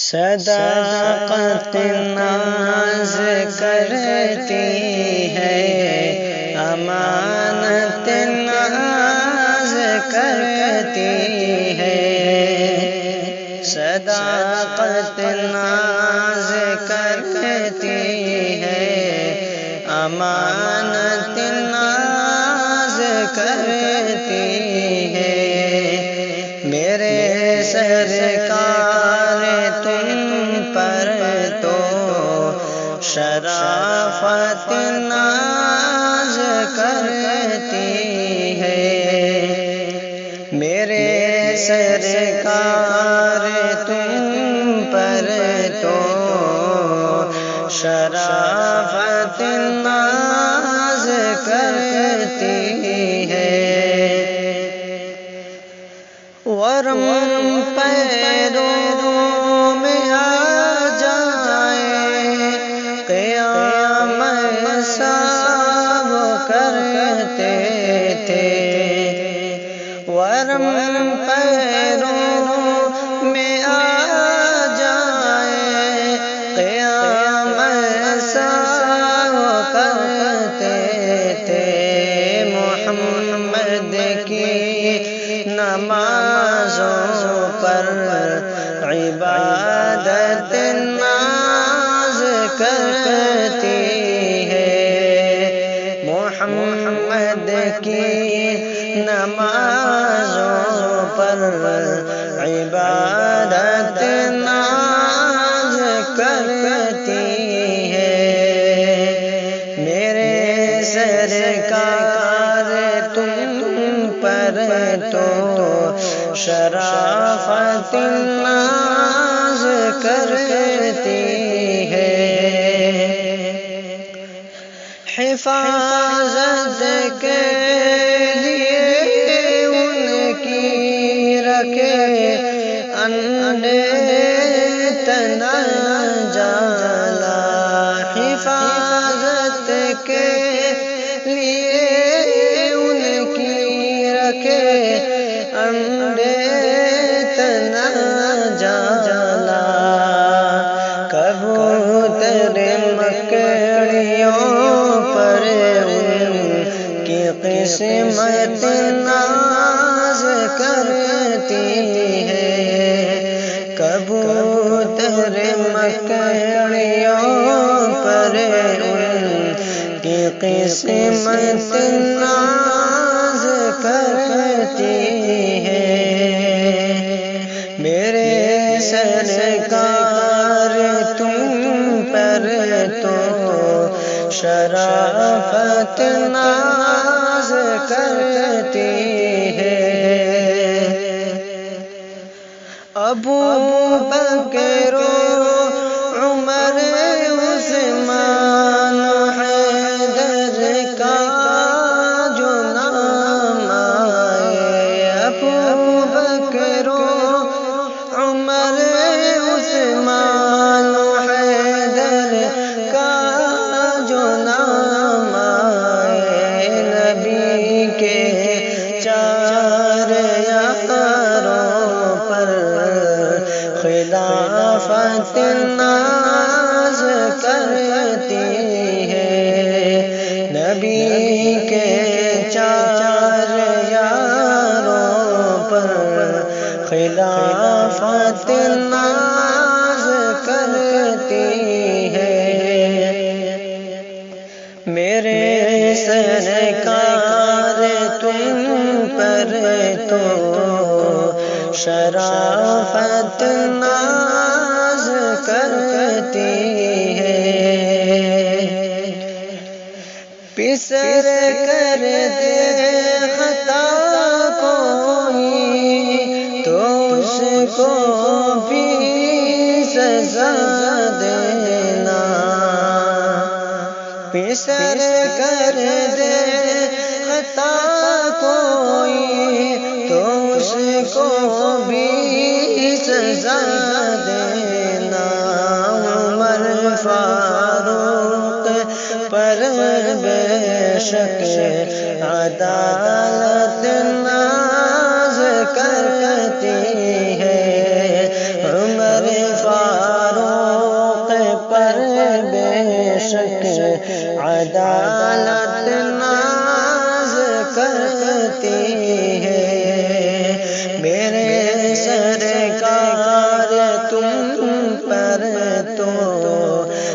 صداقت ناز کرتی ہے، امانت ناز کرتی ہے، صداقت ناز کرتی ہے، امانت ناز کرتی ہے، میرے سرکار تم پر تو شرافت ناز کرتی ہے، میرے سرکار تم پر تو شرافت ناز کرتی ہے، ورم پیروں میں آ جائے قیام سب کرتے تھے، ورم پیروں میں آ جائے قیام سب کرتے تھے، محمد کی نمازوں پر عبادت ناز کرتی ہے، محمد کی نمازوں پر عبادت ناز کرتی ہے، میرے سرکار تم پر تو شرافت ناز کرتی ہے، حفاظت کے لیے ان کی رکھے انڈے تنا جالا، حفاظت کے لیے ان کی رکھے انڈے تنا جالا، کبوتر مکڑیوں پر ان کی قسمت ناز کرتی ہے، کبوتر مکڑیوں پر ان کی قسمت ناز کرتی ہے، میرے سرکار تم پر تو شرافت ناز کرتی ہے، ابو بکر عمر عثمان حیدر کا جو نام آئے، ابو بکر عمر عثمان حیدر کا جو نام آئے، نبی کے چار یاروں پر خلافت ناز کرتی ہے، نبی کے چار یاروں پر خلافت ناز کرتی ہے، میرے سرکار تم پر تو شرافت ناز کرتی ہے، پسر کر دے خطا کوئی تو اس کو بھی سزا دینا، پسر کر دے خطا کوئی تو اس کو بھی سزا دینا، عمر فاروق پر بے شک عدالت ناز کرتی ہے، عمر فاروق شک عدالت ناز کرتی ہے میرے سرکار تم پر تو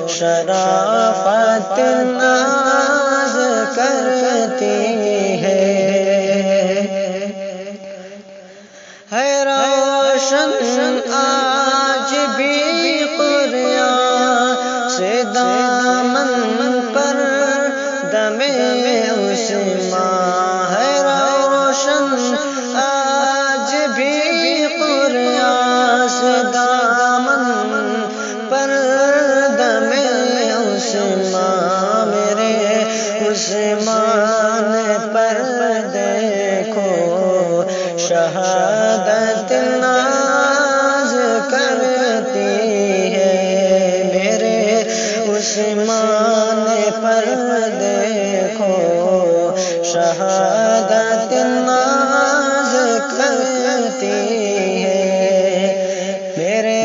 شرافت ناز کرتی ہے روشن آج بھی قرآن سے دامن پر دم عثمان ہے روشن آج بھی قرآن سے دامن پر دم عثمان میرے عثمان پر دیکھو شہادت ناز کرتی ہے میرے عثمان پر دیکھو شہادت ناز کرتی ہے میرے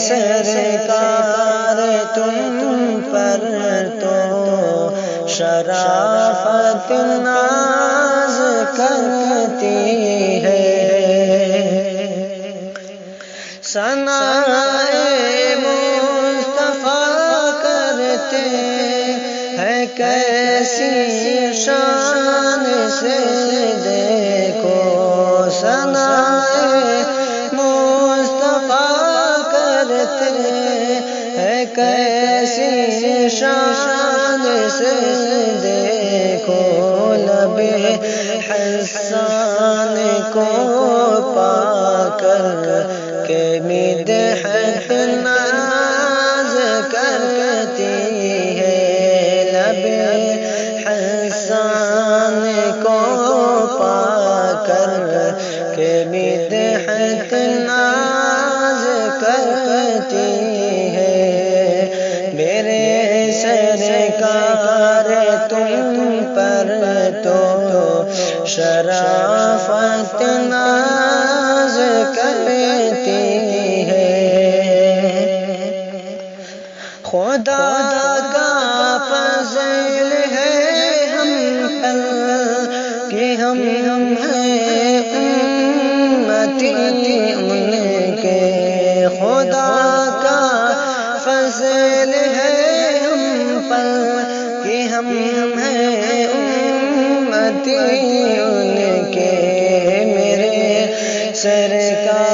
سرکار تم پر تو شرافت ناز کرتی ہے ثنائے مصطفیٰ کرتے ہیں کیسی شان سے دیکھو ثنائے مصطفیٰ کرتے ہیں کیسی شان سے دیکھو لب حسان کو پا کر کہ مدحت ناز کرتی ہے لب حسان کو پا کر کہ مدحت ناز کرتی ہے میرے سرکار تم پر تو شرافت ناز کرتی ہے خدا کا فضل ہے ہم پر کہ ہم ہیں امتی ان کے خدا کا فضل ہے ہم پر کہ ہم ہیں امتی ان کے میرے سرکار